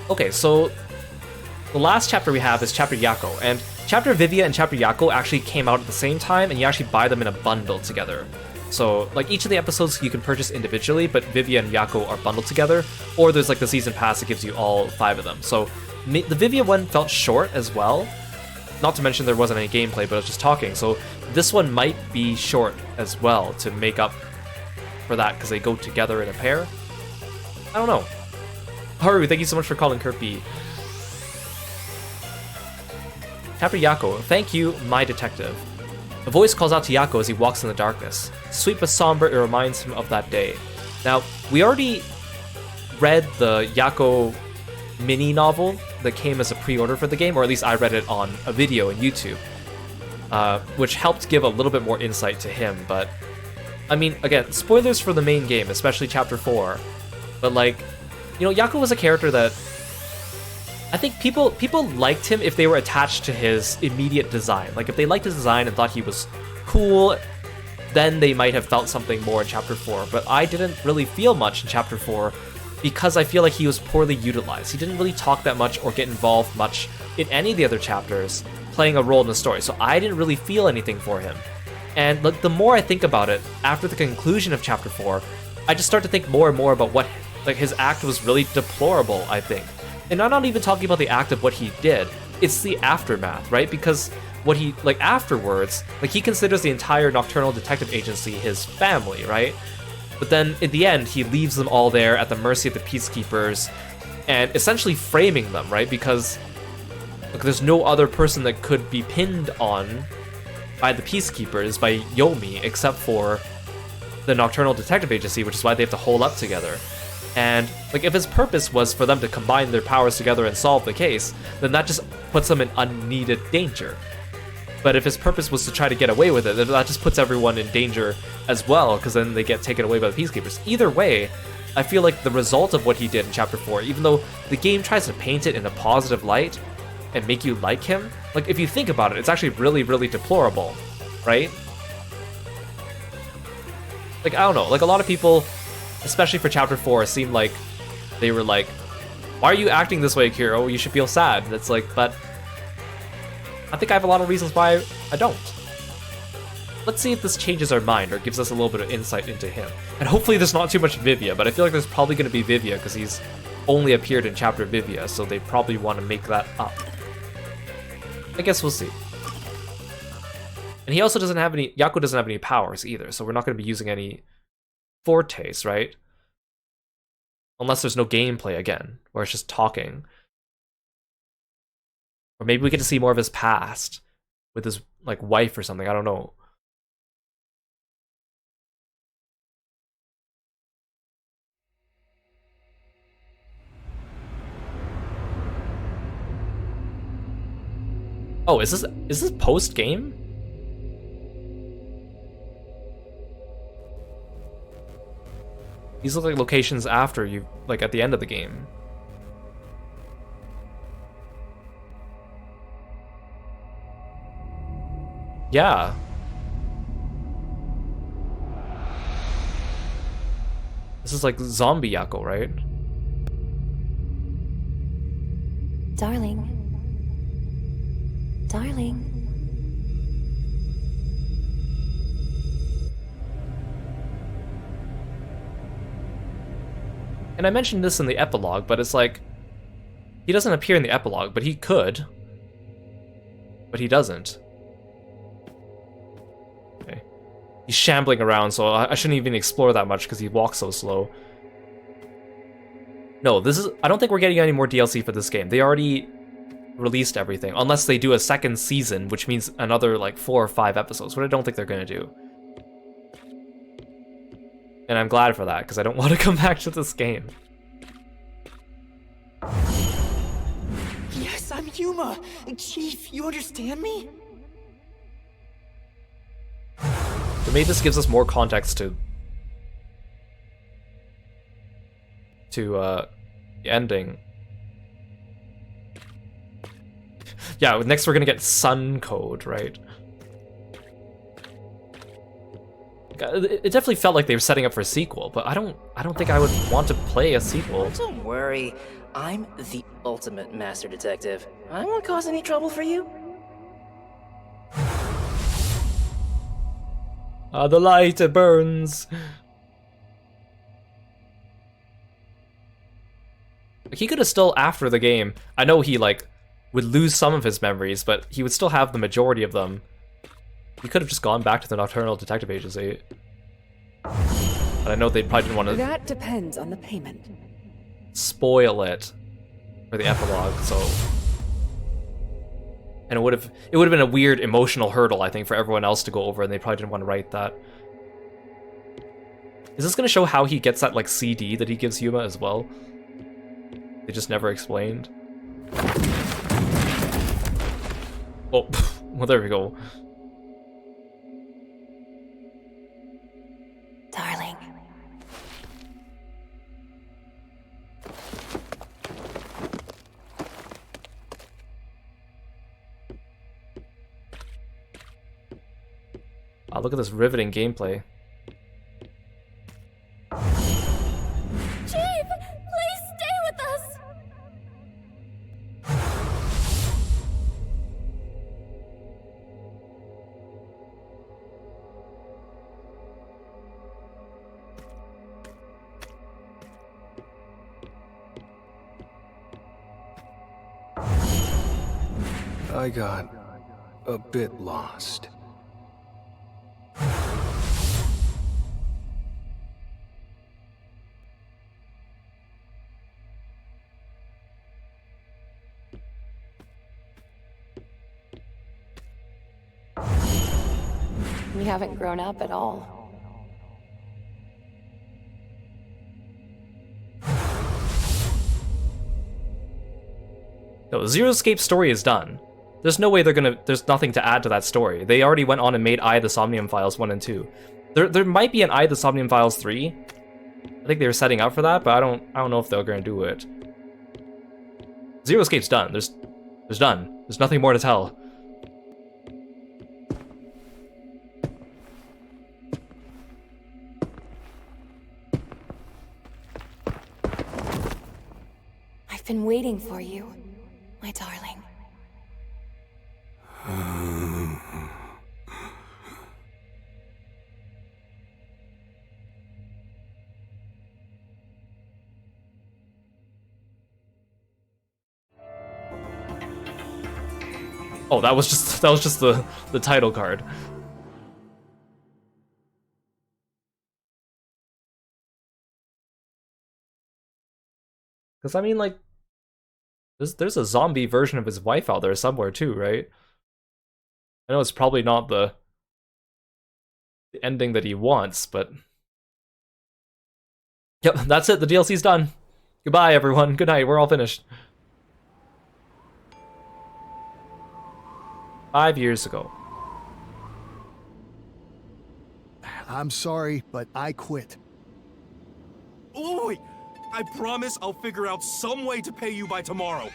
Okay, so the last chapter we have is chapter Yakou, and chapter Vivia and chapter Yakou actually came out at the same time, and you actually buy them in a bundle together. So, like, each of the episodes you can purchase individually, but Vivia and Yakou are bundled together, or there's like the season pass that gives you all 5 of them. So, the Vivia one felt short as well, not to mention there wasn't any gameplay, but I was just talking, so this one might be short as well to make up for that, because they go together in a pair. I don't know. Haru, thank you so much for calling Kirby. Chapter Yakou, thank you, my detective. A voice calls out to Yakou as he walks in the darkness. Sweet but somber, it reminds him of that day. Now, we already read the Yakou mini novel that came as a pre-order for the game, or at least I read it on a video on YouTube, which helped give a little bit more insight to him, but I mean, again, spoilers for the main game, especially chapter 4, but like, you know, Yakou was a character that I think people liked him if they were attached to his immediate design. Like, if they liked his design and thought he was cool, then they might have felt something more in chapter 4, but I didn't really feel much in chapter 4 because I feel like he was poorly utilized. He didn't really talk that much or get involved much in any of the other chapters, playing a role in the story, so I didn't really feel anything for him. And like, the more I think about it, after the conclusion of chapter 4, I just start to think more and more about what, like, his act was really deplorable, I think. And I'm not even talking about the act of what he did, it's the aftermath, right? Because what he, like, afterwards, like, he considers the entire Nocturnal Detective Agency his family, right? But then, in the end, he leaves them all there at the mercy of the Peacekeepers, and essentially framing them, right? Because, like, there's no other person that could be pinned on by the Peacekeepers, by Yomi, except for the Nocturnal Detective Agency, which is why they have to hold up together. And, like, if his purpose was for them to combine their powers together and solve the case, then that just puts them in unneeded danger. But if his purpose was to try to get away with it, then that just puts everyone in danger as well, because then they get taken away by the Peacekeepers. Either way, I feel like the result of what he did in Chapter 4, even though the game tries to paint it in a positive light and make you like him, like, if you think about it, it's actually really, really deplorable, right? Like, I don't know, like, a lot of people, especially for Chapter 4, seemed like they were like, why are you acting this way, Kiro? You should feel sad. And it's like, but I think I have a lot of reasons why I don't. Let's see if this changes our mind or gives us a little bit of insight into him. And hopefully there's not too much Vivia, but I feel like there's probably going to be Vivia because he's only appeared in Chapter Vivia, so they probably want to make that up. I guess we'll see. And he also doesn't have any, Yakou doesn't have any powers either, so we're not going to be using any fortes, right? Unless there's no gameplay again, where it's just talking. Or maybe we get to see more of his past with his, like, wife or something, I don't know. Oh, is this post-game? These look like locations after you, like, at the end of the game. Yeah. This is like zombie Yakou, right? Darling. Darling. And I mentioned this in the epilogue, but it's like, he doesn't appear in the epilogue, but he could. But he doesn't. Okay. He's shambling around, so I shouldn't even explore that much because he walks so slow. No, this is, I don't think we're getting any more DLC for this game. They already released everything, unless they do a second season, which means another, like, 4 or 5 episodes, what I don't think they're gonna do. And I'm glad for that, because I don't want to come back to this game. Yes, I'm Yuma! Chief, you understand me? But maybe this gives us more context to the ending. Yeah, next we're gonna get Sun Code, right? It definitely felt like they were setting up for a sequel, but I don't think I would want to play a sequel. Don't worry, I'm the ultimate master detective. I won't cause any trouble for you. The light, it burns. He could have still, after the game, I know he like would lose some of his memories, but he would still have the majority of them. He could have just gone back to the Nocturnal Detective Agency. But I know they probably didn't want to... That depends on the payment. ...spoil it for the epilogue, so... And it would have been a weird emotional hurdle, I think, for everyone else to go over, and they probably didn't want to write that. Is this going to show how he gets that, like, CD that he gives Yuma as well? They just never explained. Oh, well, there we go. Darling. Wow, look at this riveting gameplay. Chief, please stay with us. I got a bit lost. You haven't grown up at all. No, Zero Escape's story is done. There's no way there's nothing to add to that story. They already went on and made Eye of the Somnium Files 1 and 2. There might be an Eye of the Somnium Files 3. I think they were setting up for that, but I don't know if they're gonna do it. Zero Escape's done. There's done. There's nothing more to tell. I've been waiting for you, my darling. Oh, that was just the title card. Because I mean, like, there's a zombie version of his wife out there somewhere too, right? I know it's probably not the ending that he wants, but yep, that's it. The DLC's done. Goodbye, everyone. Good night. We're all finished. 5 years ago. I'm sorry, but I quit. Oh, wait! I promise I'll figure out some way to pay you by tomorrow.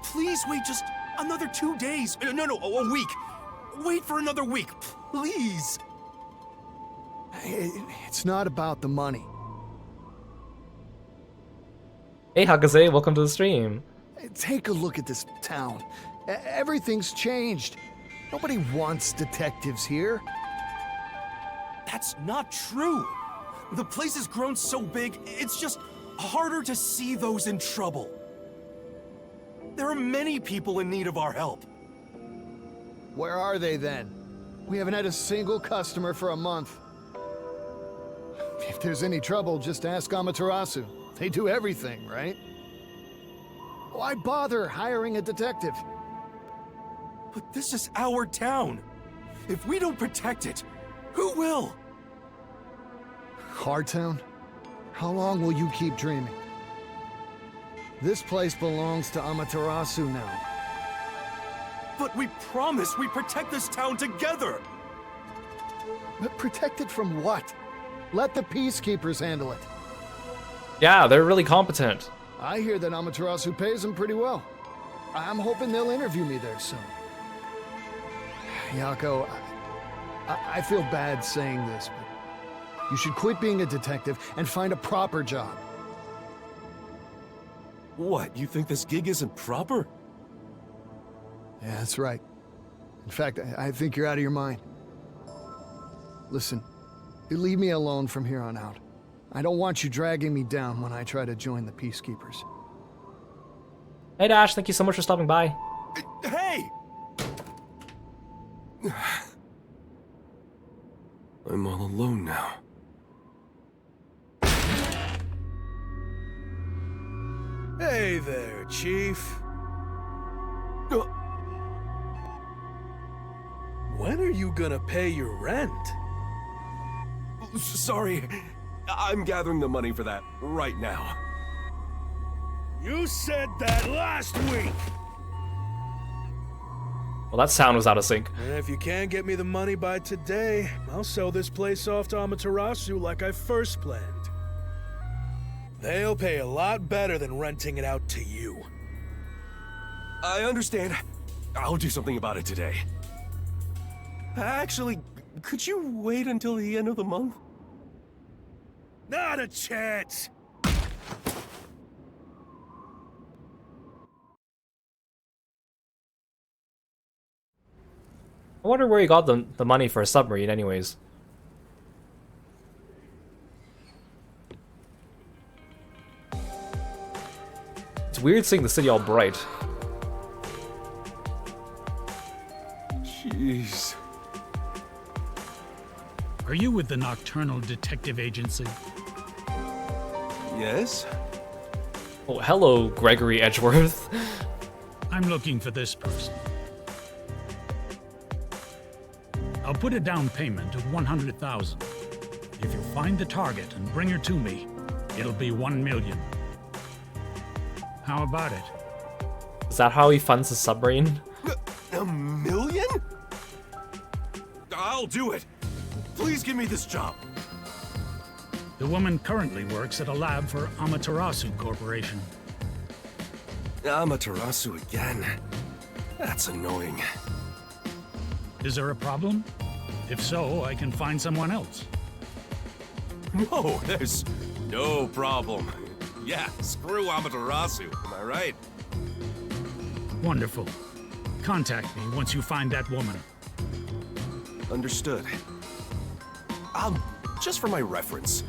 Please wait just another 2 days. No, a week. Wait for another week, please. It's not about the money. Hey, Hakaze, welcome to the stream. Take a look at this town. Everything's changed. Nobody wants detectives here. That's not true. The place has grown so big, it's just harder to see those in trouble. There are many people in need of our help. Where are they then? We haven't had a single customer for a month. If there's any trouble, just ask Amaterasu. They do everything, right? Why bother hiring a detective? But this is our town. If we don't protect it, who will? Hardtown? How long will you keep dreaming? This place belongs to Amaterasu now. But we promise we protect this town together! But protected from what? Let the peacekeepers handle it. Yeah, they're really competent. I hear that Amaterasu pays them pretty well. I'm hoping they'll interview me there soon. Yakou, I feel bad saying this, but you should quit being a detective and find a proper job. What, you think this gig isn't proper? Yeah, that's right. In fact, I think you're out of your mind. Listen, you leave me alone from here on out. I don't want you dragging me down when I try to join the Peacekeepers. Hey Dash, thank you so much for stopping by. Hey! I'm all alone now. Hey there, Chief. When are you gonna pay your rent? Sorry, I'm gathering the money for that right now. You said that last week! Well, that sound was out of sync. And if you can't get me the money by today, I'll sell this place off to Amaterasu like I first planned. They'll pay a lot better than renting it out to you. I understand. I'll do something about it today. Actually, could you wait until the end of the month? Not a chance! I wonder where he got the money for a submarine anyways. It's weird seeing the city all bright. Jeez. Are you with the Nocturnal Detective Agency? Yes? Oh, hello, Gregory Edgeworth. I'm looking for this person. I'll put a down payment of 100,000. If you find the target and bring her to me, it'll be 1 million. How about it? Is that how he funds the submarine? A million? I'll do it. Please give me this job. The woman currently works at a lab for Amaterasu Corporation. Amaterasu again. That's annoying. Is there a problem? If so, I can find someone else. No, there's no problem. Yeah, screw Amaterasu, am I right? Wonderful. Contact me once you find that woman. Understood. Just for my reference,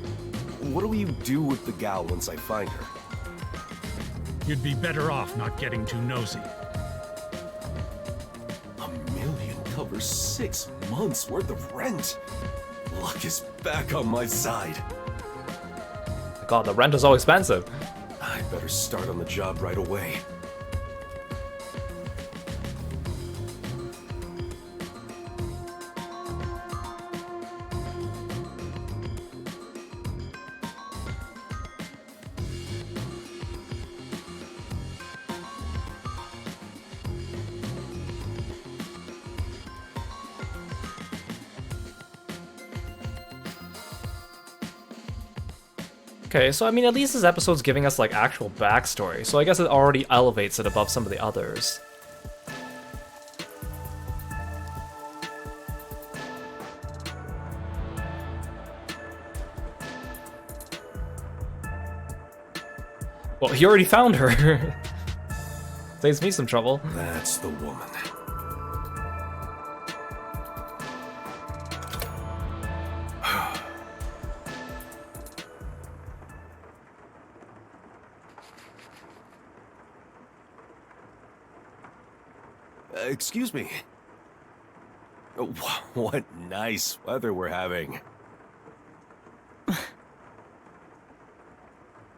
what do you do with the gal once I find her? You'd be better off not getting too nosy. $1 million covers 6 months worth of rent. Luck is back on my side. God, the rent is so expensive. I better start on the job right away. Okay, so I mean, at least this episode's giving us like actual backstory, so I guess it already elevates it above some of the others. Well, he already found her. Saves me some trouble. That's the woman. Excuse me. What nice weather we're having.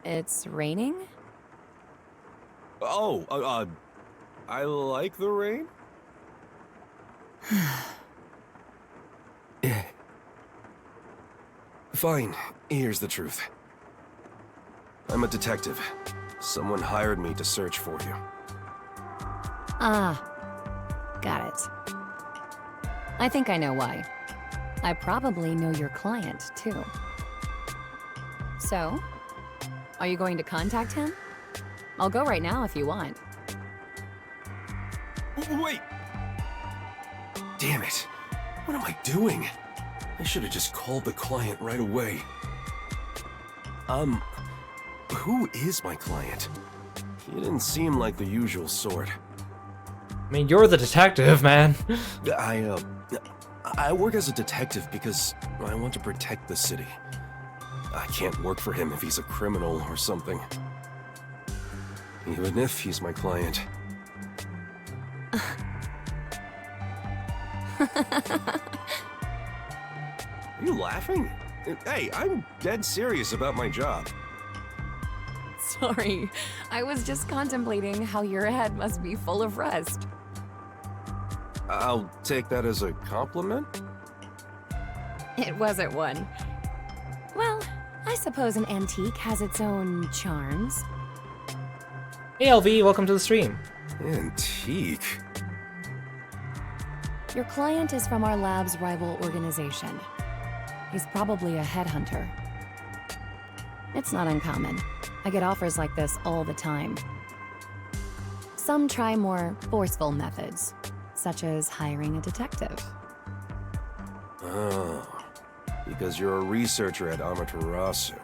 It's raining? Oh, I like the rain. Fine, here's the truth. I'm a detective. Someone hired me to search for you. Ah, got it. I think I know why. I probably know your client, too. So, are you going to contact him? I'll go right now if you want. Wait! Damn it. What am I doing? I should have just called the client right away. Who is my client? He didn't seem like the usual sort. I mean, you're the detective, man. I work as a detective because I want to protect the city. I can't work for him if he's a criminal or something. Even if he's my client. Are you laughing? Hey, I'm dead serious about my job. Sorry, I was just contemplating how your head must be full of rust. I'll take that as a compliment. It wasn't one. Well, I suppose an antique has its own charms. Hey LV, welcome to the stream. Antique? Your client is from our lab's rival organization. He's probably a headhunter. It's not uncommon. I get offers like this all the time. Some try more forceful methods, such as hiring a detective. Oh, because you're a researcher at Amaterasu.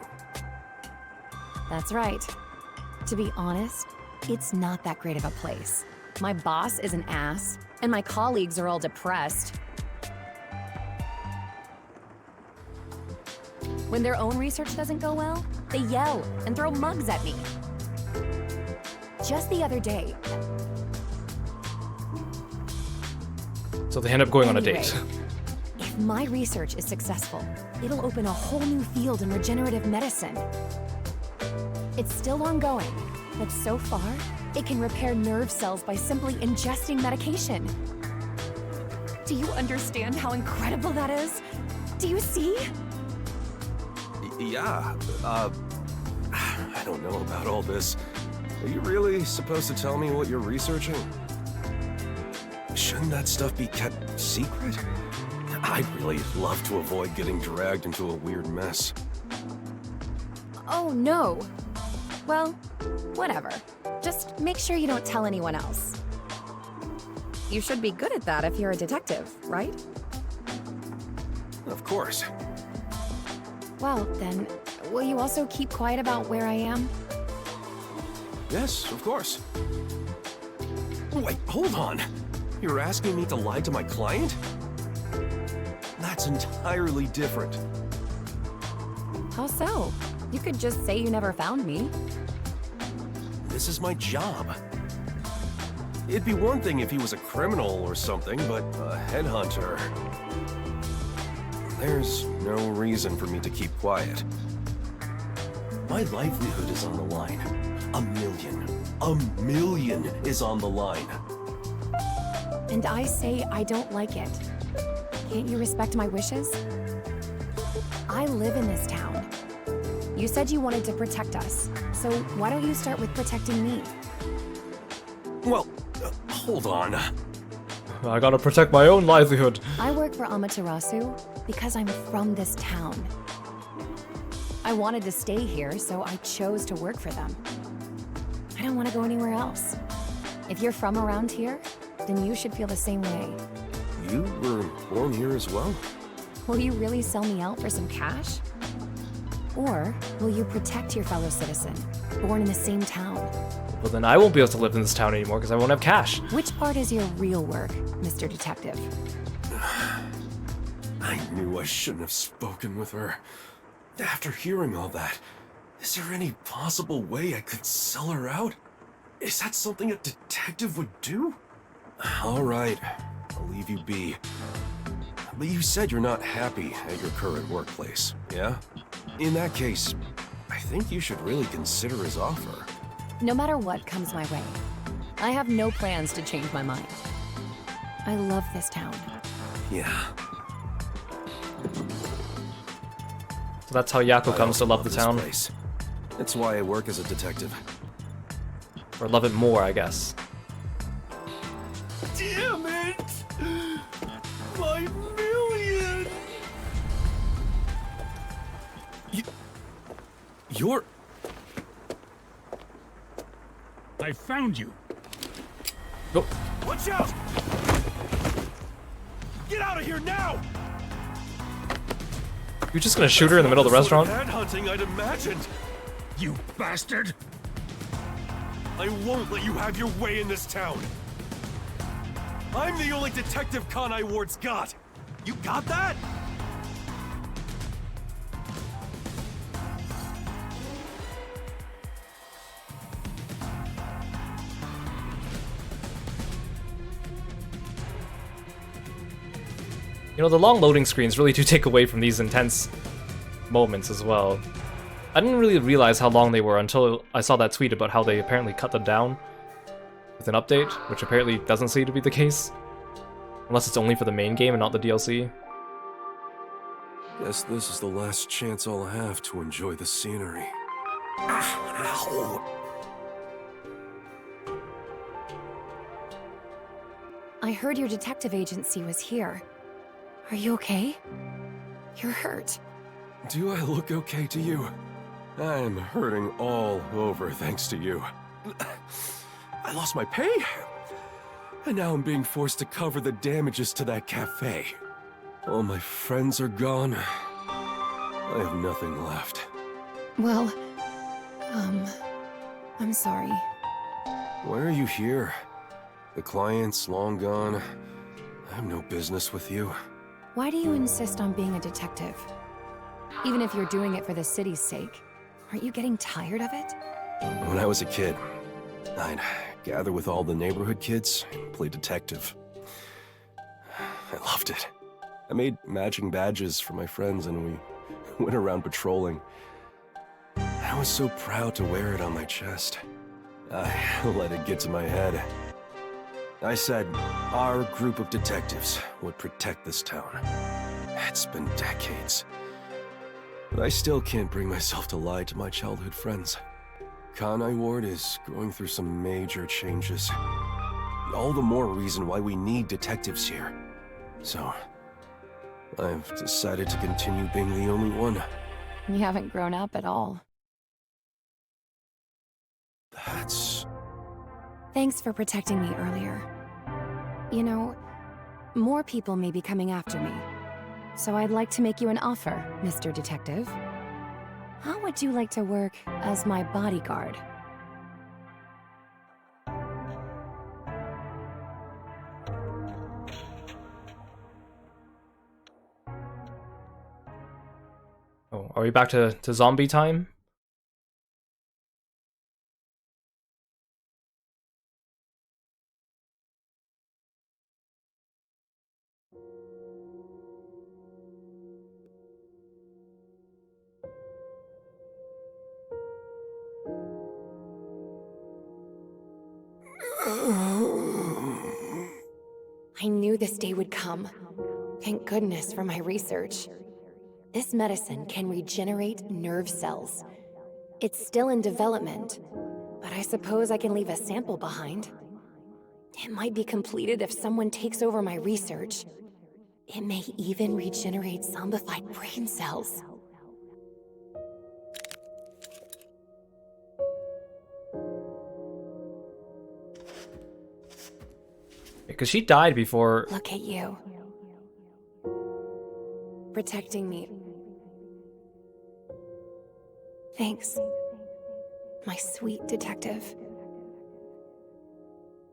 That's right. To be honest, it's not that great of a place. My boss is an ass, and my colleagues are all depressed. When their own research doesn't go well, they yell and throw mugs at me. Just the other day. So they end up going on a Anyway, date. If my research is successful, it'll open a whole new field in regenerative medicine. It's still ongoing, but so far, it can repair nerve cells by simply ingesting medication. Do you understand how incredible that is? Do you see? Yeah, I don't know about all this. Are you really supposed to tell me what you're researching? Shouldn't that stuff be kept secret? I'd really love to avoid getting dragged into a weird mess. Oh, no. Well, whatever. Just make sure you don't tell anyone else. You should be good at that if you're a detective, right? Of course. Well, then, will you also keep quiet about where I am? Yes, of course. Wait, hold on. You're asking me to lie to my client? That's entirely different. How so? You could just say you never found me. This is my job. It'd be one thing if he was a criminal or something, but a headhunter... There's no reason for me to keep quiet. My livelihood is on the line. A million is on the line. And I say I don't like it. Can't you respect my wishes? I live in this town. You said you wanted to protect us, so why don't you start with protecting me? Well, hold on. I gotta protect my own livelihood. I work for Amaterasu because I'm from this town. I wanted to stay here, so I chose to work for them. I don't want to go anywhere else. If you're from around here, then you should feel the same way. You were born here as well? Will you really sell me out for some cash? Or will you protect your fellow citizen, born in the same town? Well, then I won't be able to live in this town anymore because I won't have cash. Which part is your real work, Mr. Detective? I knew I shouldn't have spoken with her. After hearing all that, is there any possible way I could sell her out? Is that something a detective would do? All right, I'll leave you be. But you said you're not happy at your current workplace, yeah? In that case, I think you should really consider his offer. No matter what comes my way, I have no plans to change my mind. I love this town. Yeah. So that's how Yakou comes to love the town. Place. That's why I work as a detective. Or love it more, I guess. Damn it! My million! You're... I found you. Oh. Watch out! Get out of here now! You're just gonna shoot her in the middle of the restaurant? Headhunting I'd imagined. You bastard! I won't let you have your way in this town. I'm the only detective Kanai Ward's got. You got that? You know, the long loading screens really do take away from these intense moments as well. I didn't really realize how long they were until I saw that tweet about how they apparently cut them down with an update, which apparently doesn't seem to be the case. Unless it's only for the main game and not the DLC. Guess this is the last chance I'll have to enjoy the scenery. Ow. I heard your detective agency was here. Are you okay? You're hurt. Do I look okay to you? I'm hurting all over thanks to you. I lost my pay, and now I'm being forced to cover the damages to that cafe. All my friends are gone. I have nothing left. Well, I'm sorry. Why are you here? The client's long gone. I have no business with you. Why do you insist on being a detective? Even if you're doing it for the city's sake, aren't you getting tired of it? When I was a kid, I'd gather with all the neighborhood kids and play detective. I loved it. I made matching badges for my friends and we went around patrolling. I was so proud to wear it on my chest. I let it get to my head. I said our group of detectives would protect this town. It's been decades. But I still can't bring myself to lie to my childhood friends. Kanai Ward is going through some major changes. All the more reason why we need detectives here. So, I've decided to continue being the only one. You haven't grown up at all. That's... Thanks for protecting me earlier. You know, more people may be coming after me. So I'd like to make you an offer, Mr. Detective. How would you like to work as my bodyguard? Oh, are we back to zombie time? I knew this day would come. Thank goodness for my research. This medicine can regenerate nerve cells. It's still in development, but I suppose I can leave a sample behind. It might be completed if someone takes over my research. It may even regenerate zombified brain cells. Because she died before... Look at you. Protecting me. Thanks, my sweet detective.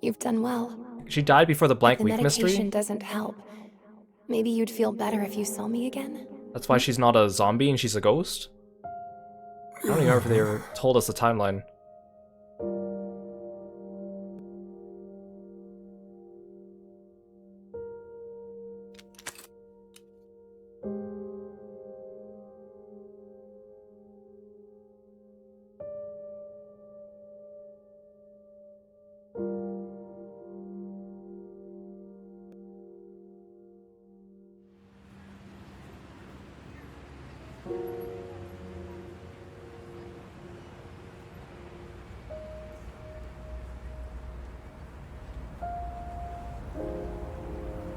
You've done well. She died before the blank week The mystery? medication doesn't help. Maybe you'd feel better if you saw me again? That's why she's not a zombie and she's a ghost? I don't even remember if they ever told us the timeline.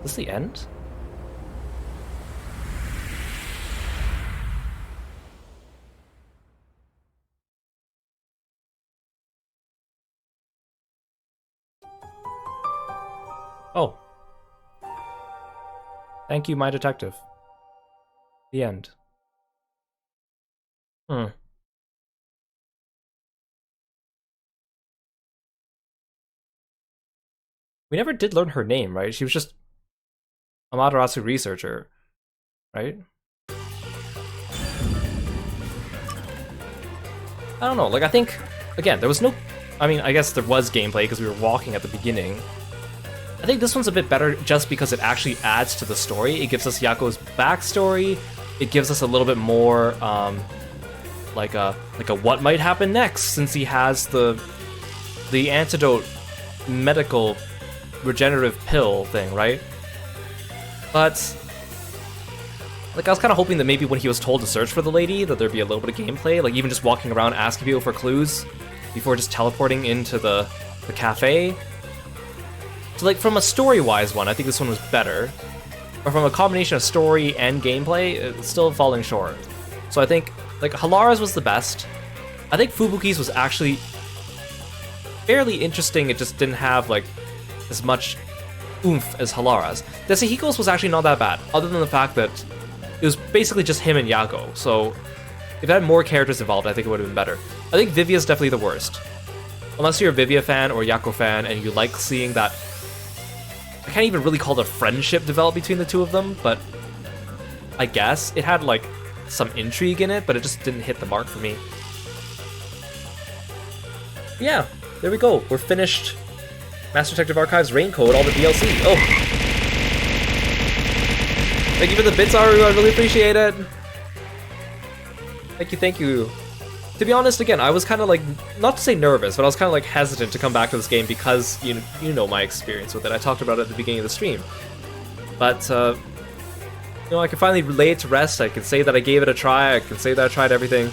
Is this the end? Oh. Thank you, my detective. The end. We never did learn her name, right? She was just a Amaterasu researcher, right? I don't know, like I think, again, there was no, I mean, I guess there was gameplay because we were walking at the beginning. I think this one's a bit better just because it actually adds to the story. It gives us Yakou's backstory. It gives us a little bit more, like a what might happen next, since he has the antidote medical regenerative pill thing, right? But like I was kind of hoping that maybe when he was told to search for the lady, that there'd be a little bit of gameplay, like even just walking around asking people for clues before just teleporting into the cafe. So like from a story-wise one, I think this one was better. But from a combination of story and gameplay, it's still falling short. So I think like Halara's was the best. I think Fubuki's was actually fairly interesting. It just didn't have like as much oomph as Halara's. Desuhiko's was actually not that bad, other than the fact that it was basically just him and Yakou. So if it had more characters involved, I think it would have been better. I think Vivia's definitely the worst. Unless you're a Vivia fan or a Yakou fan and you like seeing that, I can't even really call it a friendship develop between the two of them, but I guess it had like some intrigue in it, but it just didn't hit the mark for me. Yeah, there we go. We're finished. Master Detective Archives Raincode, all the DLC. Oh! Thank you for the bits, Aru. I really appreciate it. Thank you, thank you. To be honest, again, I was kind of like, not to say nervous, but I was kind of like hesitant to come back to this game because you know my experience with it. I talked about it at the beginning of the stream. But, you know, I can finally lay it to rest. I can say that I gave it a try. I can say that I tried everything.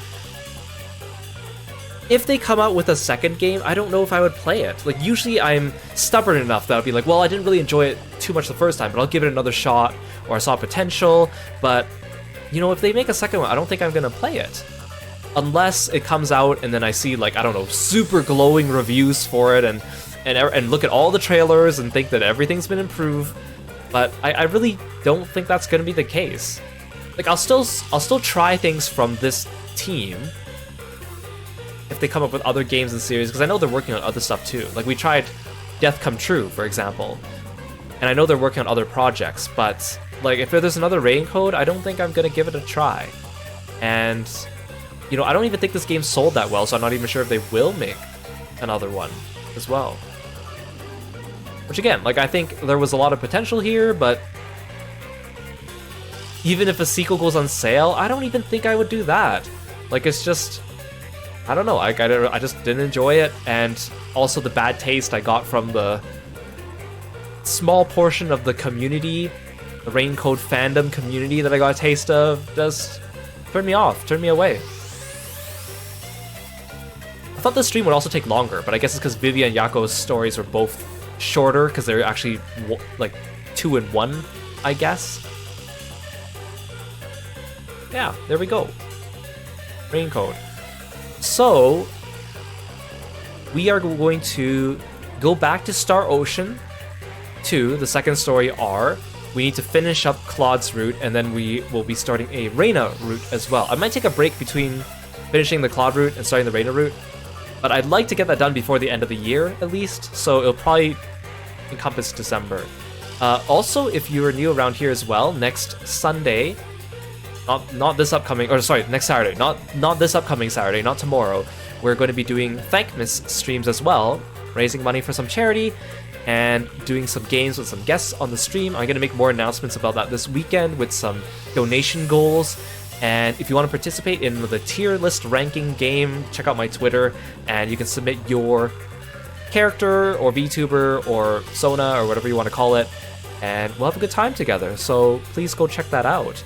If they come out with a second game, I don't know if I would play it. Like, usually I'm stubborn enough that I'd be like, well, I didn't really enjoy it too much the first time, but I'll give it another shot, or I saw potential. But, you know, if they make a second one, I don't think I'm gonna play it. Unless it comes out and then I see, like, I don't know, super glowing reviews for it and look at all the trailers and think that everything's been improved. But I really don't think that's gonna be the case. Like, I'll still try things from this team if they come up with other games in the series, because I know they're working on other stuff too. Like, we tried Death Come True, for example, and I know they're working on other projects, but like, if there's another Raincode, I don't think I'm gonna give it a try. And, you know, I don't even think this game sold that well, so I'm not even sure if they will make another one as well. Which again, like, I think there was a lot of potential here, but even if a sequel goes on sale, I don't even think I would do that. Like, it's just, I don't know, I just didn't enjoy it, and also the bad taste I got from the small portion of the community, the Raincode fandom community that I got a taste of, just turned me off, turned me away. I thought the stream would also take longer, but I guess it's because Vivia and Yakou's stories were both shorter, because they're actually like 2 in 1, I guess. Yeah, there we go. Raincode. So, we are going to go back to Star Ocean 2, the second story R. We need to finish up Claude's route, and then we will be starting a Reina route as well. I might take a break between finishing the Claude route and starting the Reina route, but I'd like to get that done before the end of the year, at least, so it'll probably encompass December. Also, if you're new around here as well, next Sunday, not this upcoming, or sorry, next Saturday, not this upcoming Saturday, not tomorrow, we're going to be doing Thankmas streams as well, raising money for some charity, and doing some games with some guests on the stream. I'm going to make more announcements about that this weekend with some donation goals. And if you want to participate in the tier list ranking game, check out my Twitter, and you can submit your character or VTuber or Sona or whatever you want to call it, and we'll have a good time together. So please go check that out.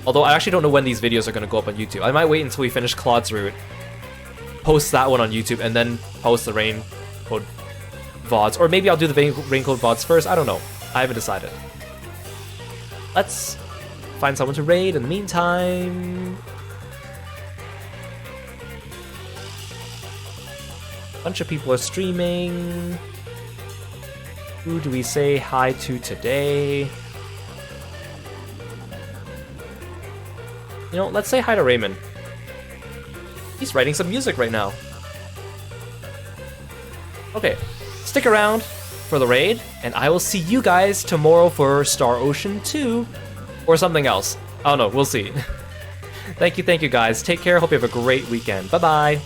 Although I actually don't know when these videos are going to go up on YouTube. I might wait until we finish Claude's route, post that one on YouTube, and then post the Raincode VODs. Or maybe I'll do the Raincode VODs first. I don't know. I haven't decided. Let's find someone to raid in the meantime. A bunch of people are streaming. Who do we say hi to today? You know, let's say hi to Raymond. He's writing some music right now. Okay, stick around for the raid, and I will see you guys tomorrow for Star Ocean 2, or something else. I don't know, we'll see. Thank you guys. Take care, hope you have a great weekend. Bye-bye.